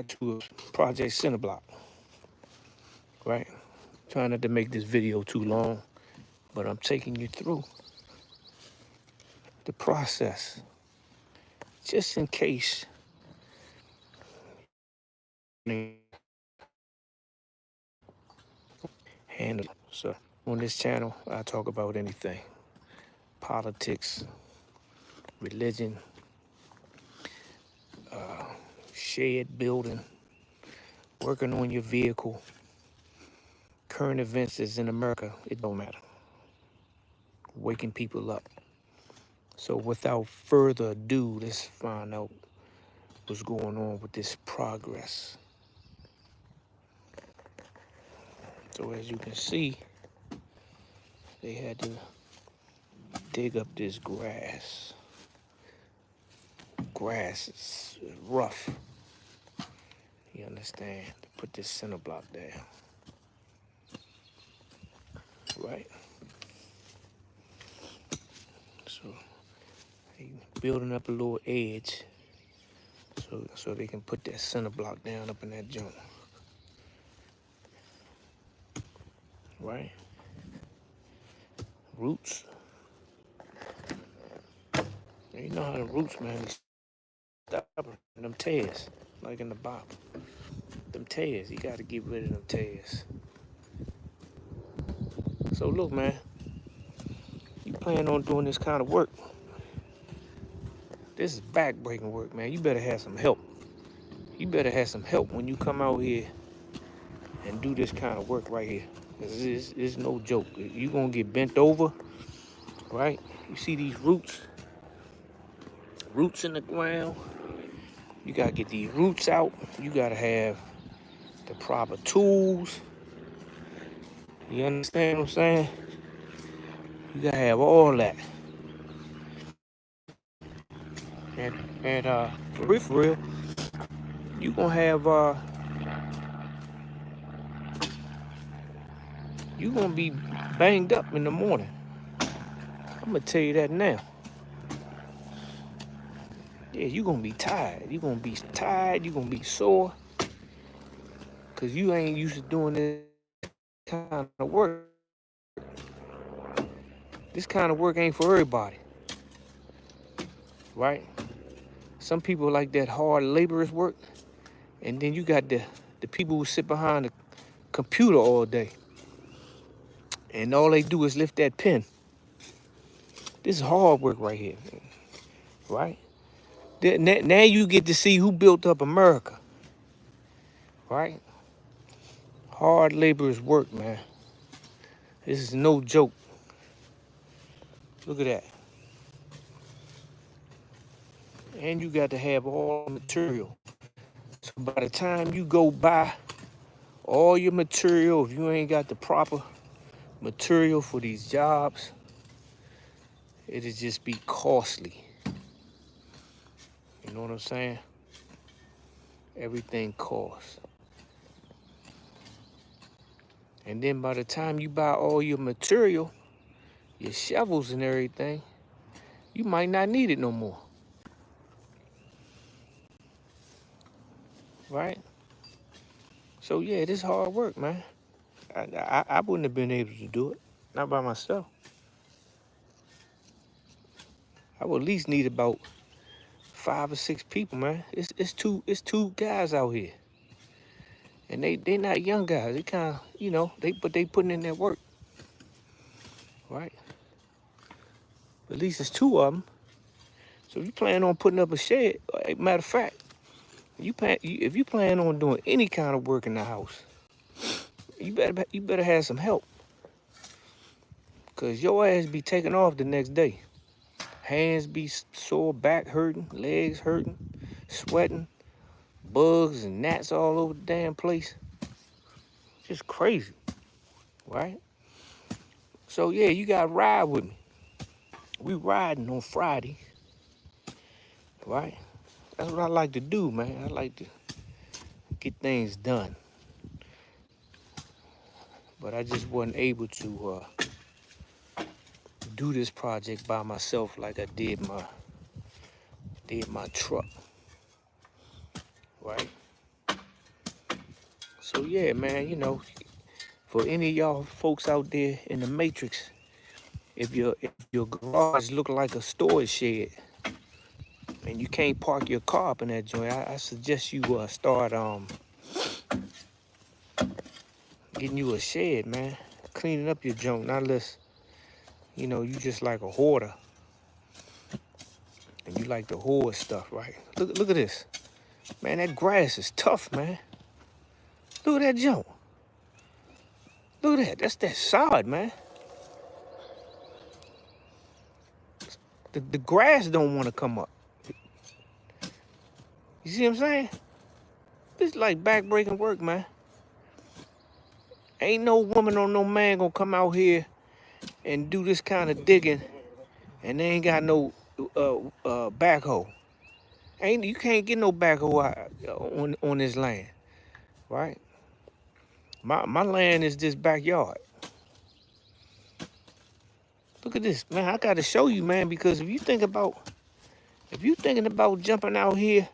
to a project center block, right? Trying not to make this video too long, but I'm taking you through the process just in case handle. So on this channel, I talk about anything: politics, religion, shed building, working on your vehicle, current events is in America. It don't matter. Waking people up. So without further ado, let's find out what's going on with this progress. So as you can see, they had to dig up this grass. Grass is rough. You understand? To put this center block there. Right? So they building up a little edge so they can put that center block down up in that joint. Right? Roots. You know how the roots, man, they stubborn. Them tears, like in the bottom. Them tears, you gotta get rid of them tears. So look, man, you plan on doing this kind of work. This is back-breaking work, man. You better have some help. You better have some help when you come out here and do this kind of work right here. It's no joke. You're gonna get bent over, right? You see these roots in the ground. You gotta get these roots out. You gotta have the proper tools. You understand what I'm saying? You gotta have all that. And for real, you gonna have you gonna be banged up in the morning. I'm gonna tell you that now. Yeah, you gonna be tired. You gonna be tired. You gonna be sore, cause you ain't used to doing this kind of work. This kind of work ain't for everybody, right? Some people like that hard laborers work, and then you got the people who sit behind the computer all day, and all they do is lift that pen. This is hard work right here, right? Now you get to see who built up America, right? Hard laborers work, man. This is no joke. Look at that. And you got to have all the material. So by the time you go buy all your material, if you ain't got the proper material for these jobs, it'll just be costly. You know what I'm saying? Everything costs. And then by the time you buy all your material, your shovels and everything, you might not need it no more. Right? So yeah, this is hard work, man. I wouldn't have been able to do it, not by myself. I would at least need about 5 or 6 people, man. It's two guys out here, and they not young guys. They kind of they putting in their work, right? At least it's 2 of them. So if you plan on putting up a shed, matter of fact, if you plan on doing any kind of work in the house, you better have some help, cause your ass be taking off the next day. Hands be sore, back hurting, legs hurting, sweating, bugs and gnats all over the damn place. Just crazy, right? So yeah, you gotta ride with me. We riding on Friday, right? That's what I like to do, man. I like to get things done. But I just wasn't able to do this project by myself like I did my truck, right? So yeah, man, for any of y'all folks out there in the Matrix, if your garage look like a storage shed and you can't park your car up in that joint, I suggest you start getting you a shed, man. Cleaning up your junk, not unless you just like a hoarder and you like to hoard stuff, right? Look at this, man. That grass is tough, man. Look at that junk. Look at that. That's that sod, man. The grass don't want to come up. You see what I'm saying? This is like back-breaking work, man. Ain't no woman or no man gonna come out here and do this kind of digging and they ain't got no backhoe. You can't get no backhoe on this land, right? My land is this backyard. Look at this, man. I gotta show you, man, because if you thinking about jumping out here,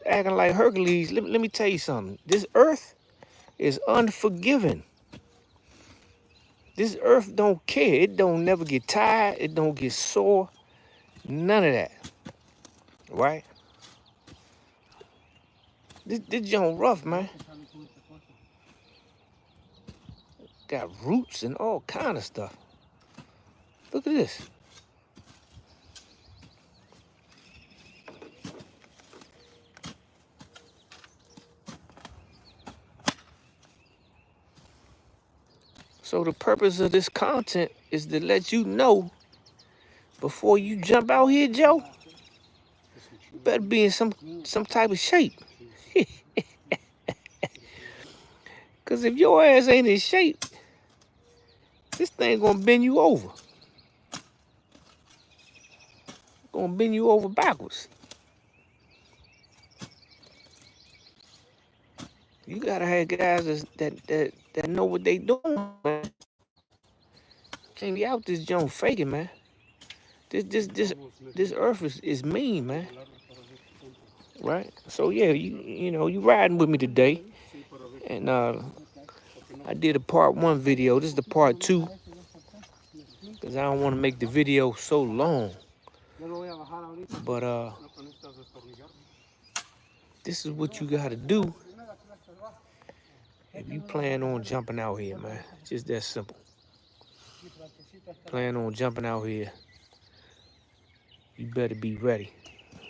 acting like Hercules, let me tell you something. This earth is unforgiving. This earth don't care. It don't never get tired. It don't get sore. None of that, right? This joint rough, man. Got roots and all kind of stuff. Look at this. So the purpose of this content is to let you know before you jump out here, Joe, you better be in some type of shape. Cause if your ass ain't in shape, this thing gonna bend you over. Gonna bend you over backwards. You gotta have guys that know what they doing, man. Can't be out this joint faking, man. This earth is mean, man. Right? So yeah, you riding with me today. And I did a part 1 video. This is the part 2. Because I don't want to make the video so long. But this is what you gotta do if you plan on jumping out here, man. Just that simple. Plan on jumping out here, you better be ready.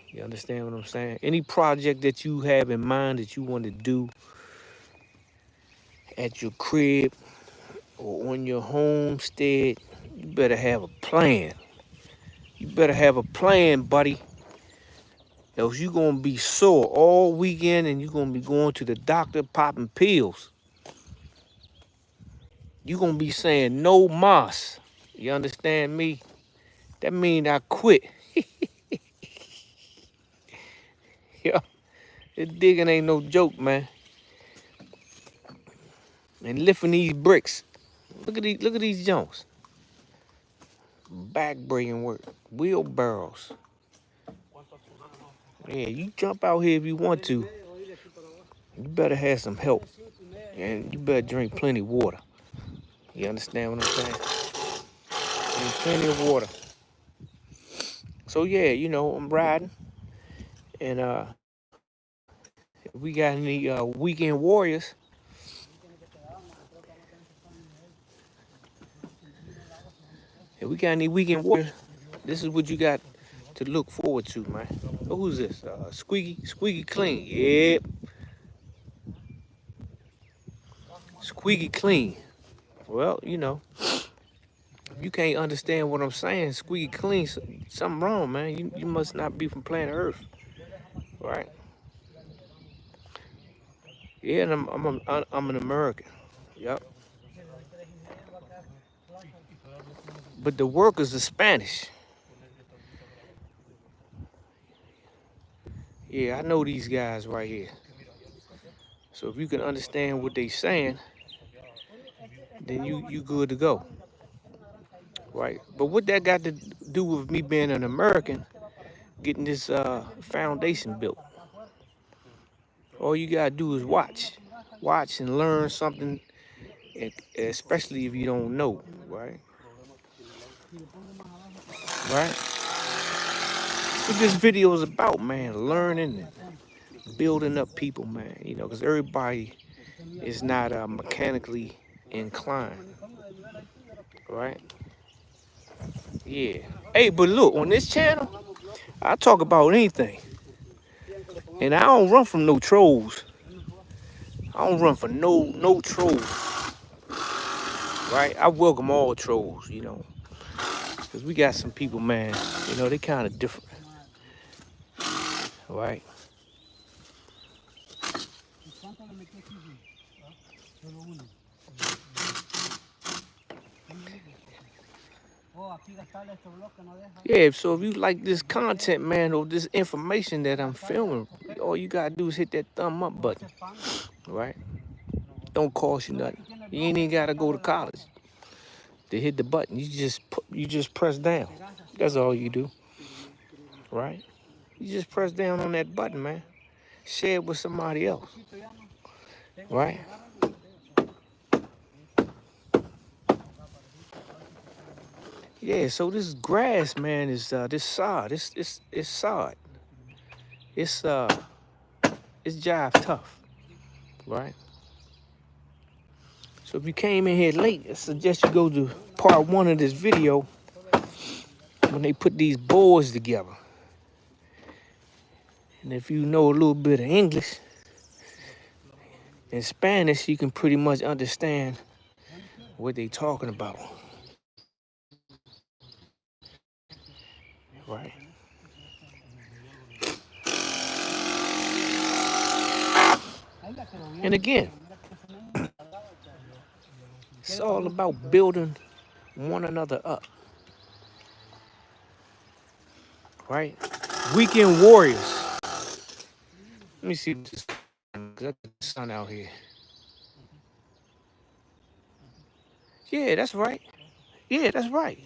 You understand what I'm saying? Any project that you have in mind that you want to do at your crib or on your homestead, you better have a plan. You better have a plan, buddy. Else you gonna be sore all weekend and you're gonna be going to the doctor popping pills. You're gonna be saying no mas. You understand me? That mean I quit. Yeah, this digging ain't no joke, man. And lifting these bricks. Look at these junks. Back breaking work. Wheelbarrows. Yeah, you jump out here if you want to. You better have some help. And you better drink plenty of water. You understand what I'm saying? Drink plenty of water. So yeah, I'm riding. And if we got any weekend warriors, this is what you got to look forward to, man. Oh, who's this? Squeaky Clean. Yep. Squeaky Clean. Well, if you can't understand what I'm saying, Squeaky Clean, something wrong, man. You must not be from planet Earth, right? Yeah, and I'm an American. Yep. But the workers are Spanish. Yeah, I know these guys right here. So if you can understand what they saying, then you good to go. Right. But what that got to do with me being an American, getting this foundation built? All you gotta do is watch and learn something, especially if you don't know, right? Right? That's what this video is about, man. Learning and building up people, man. You know, because everybody is not mechanically inclined, right? Yeah. Hey, but look, on this channel, I talk about anything. And I don't run from no trolls. I don't run from no trolls, right? I welcome all trolls, you know. Because we got some people, man, you know, they kind of different, right? Yeah, so if you like this content, man, or this information that I'm filming, all you gotta do is hit that thumb up button, right? Don't cost you nothing. You ain't even gotta go to college to hit the button. You just press down. That's all you do, right? You just press down on that button, man. Share it with somebody else, right? Yeah, so this grass, man, is this sod. It's sod. It's it's jive tough, right? So if you came in here late, I suggest you go to part 1 of this video when they put these boards together. And if you know a little bit of English and Spanish, you can pretty much understand what they talking about, right? And again, it's all about building one another up, right? Weekend warriors. Let me see this, because I got the sun out here. Yeah, that's right. Yeah, that's right.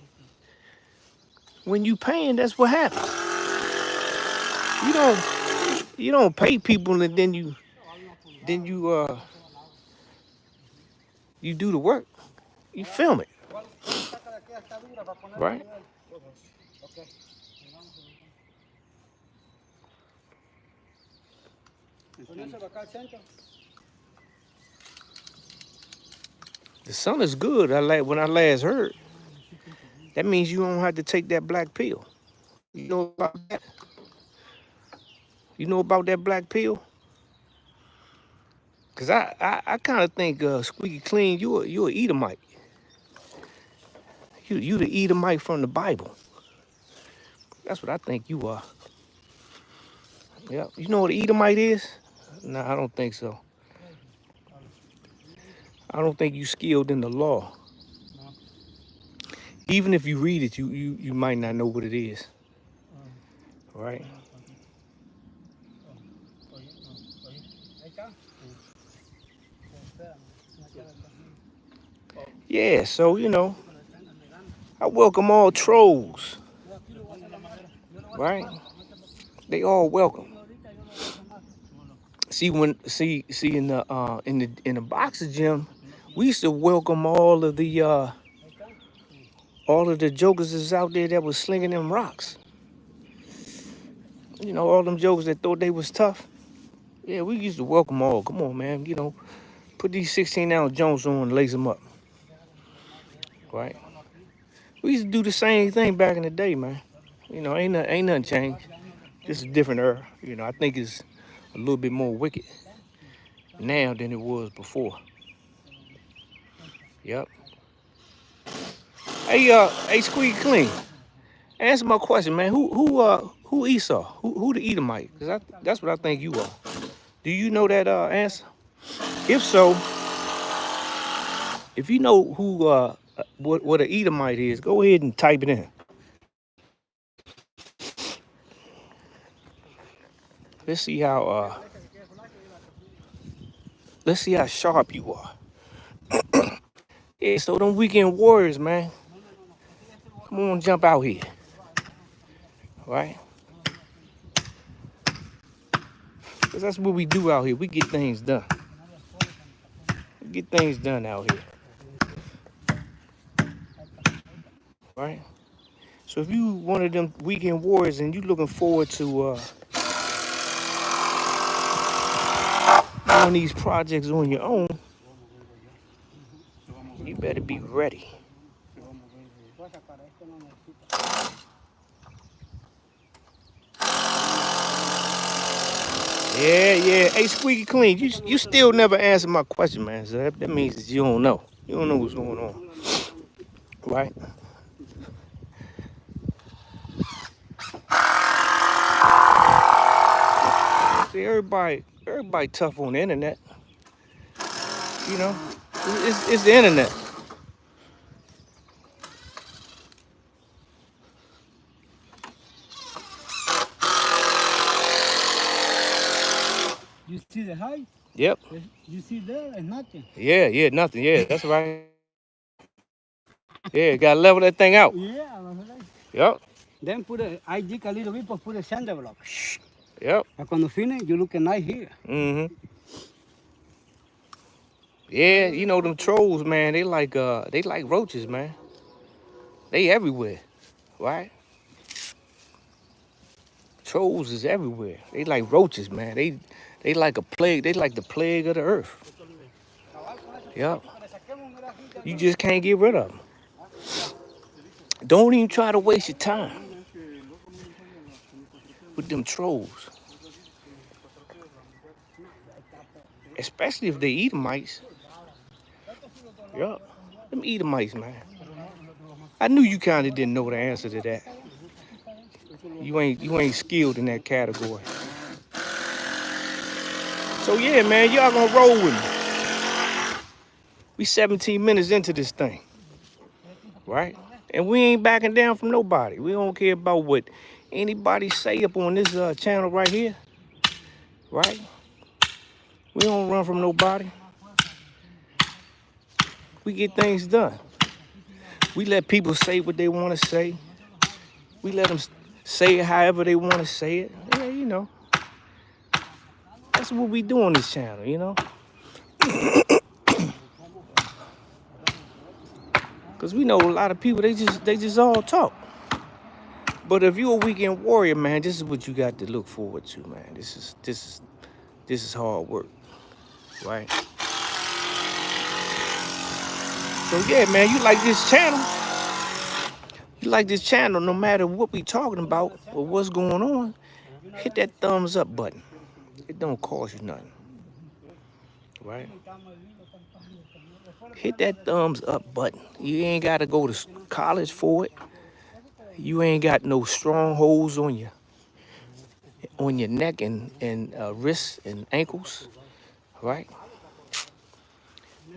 When you paying, that's what happens. You don't pay people and then you do the work. You film it, right? The sun is good. When I last heard. That means you don't have to take that black pill. You know about that? You know about that black pill? Cause I kind of think Squeaky Clean, you a Edomite. You the Edomite from the Bible. That's what I think you are. Yeah. You know what an Edomite is? No, I don't think so. I don't think you skilled in the law. Even if you read it, you might not know what it is. Right? Yeah, so you know, I welcome all trolls. Right? They all welcome. See in the boxing gym, we used to welcome all of the jokers that's out there that was slinging them rocks. You know, all them jokers that thought they was tough. Yeah, we used to welcome all. Come on, man. You know, put these 16-ounce Jones on and lace them up. Right? We used to do the same thing back in the day, man. You know, ain't nothing changed. Just a different era. You know, I think it's a little bit more wicked now than it was before. Yep. Hey, Squeaky Clean. Answer my question, man. Who Esau? Who the Edomite? Cause that's what I think you are. Do you know that answer? If so, if you know who what an Edomite is, go ahead and type it in. Let's see how sharp you are. Yeah, so them weekend warriors, man. Come on, jump out here. Right? Because that's what we do out here. We get things done. We get things done out here. Right? So if you one of them weekend warriors and you looking forward to doing these projects on your own, you better be ready. Yeah, yeah. Hey, Squeaky Clean, you still never answered my question, man. So that means that you don't know. You don't know what's going on, right? See, everybody tough on the internet. You know, it's the internet. You see the height? Yep. You see there and nothing. Yeah, yeah, nothing. Yeah, that's right. Yeah, gotta level that thing out. Yeah. Yep. Then I dig a little bit, but put a cinder block. Yep. And when you finish, you look nice here. Mm-hmm. Yeah, you know them trolls, man. They like roaches, man. They everywhere, right? Trolls is everywhere. They like roaches, man. They like a plague. They like the plague of the earth. Yep. You just can't get rid of them. Don't even try to waste your time with them trolls. Especially if they Edomites. Yup. Them Edomites, man. I knew you kind of didn't know the answer to that. You ain't skilled in that category. So yeah, man, y'all gonna roll with me. We 17 minutes into this thing, right? And we ain't backing down from nobody. We don't care about what anybody say up on this channel right here, right? We don't run from nobody. We get things done. We let people say what they want to say. We let them say it however they want to say it. Yeah, you know. That's what we do on this channel, you know. Cause we know a lot of people, they just all talk. But if you're a weekend warrior, man, this is what you got to look forward to, man. This is hard work, right? So yeah, man, you like this channel. You like this channel, no matter what we talking about or what's going on, hit that thumbs up button. It don't cost you nothing, right? Hit that thumbs up button. You ain't got to go to college for it. You ain't got no strongholds on your neck and wrists and ankles, right?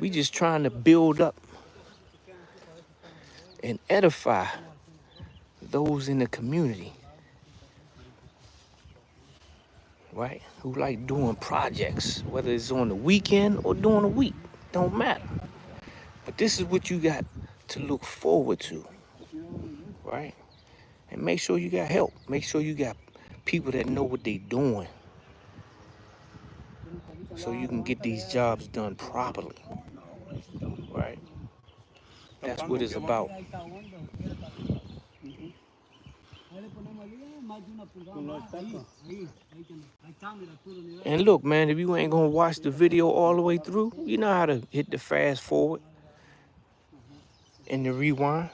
We just trying to build up and edify those in the community, right? Who like doing projects, whether it's on the weekend or during the week, don't matter. But this is what you got to look forward to, right? And make sure you got help. Make sure you got people that know what they doing, so you can get these jobs done properly, right? That's what it's about. And look, man, if you ain't gonna watch the video all the way through, you know how to hit the fast forward and the rewind.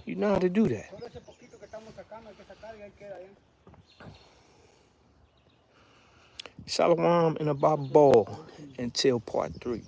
You know how to do that. Shalom and a Baba Ball until part 3.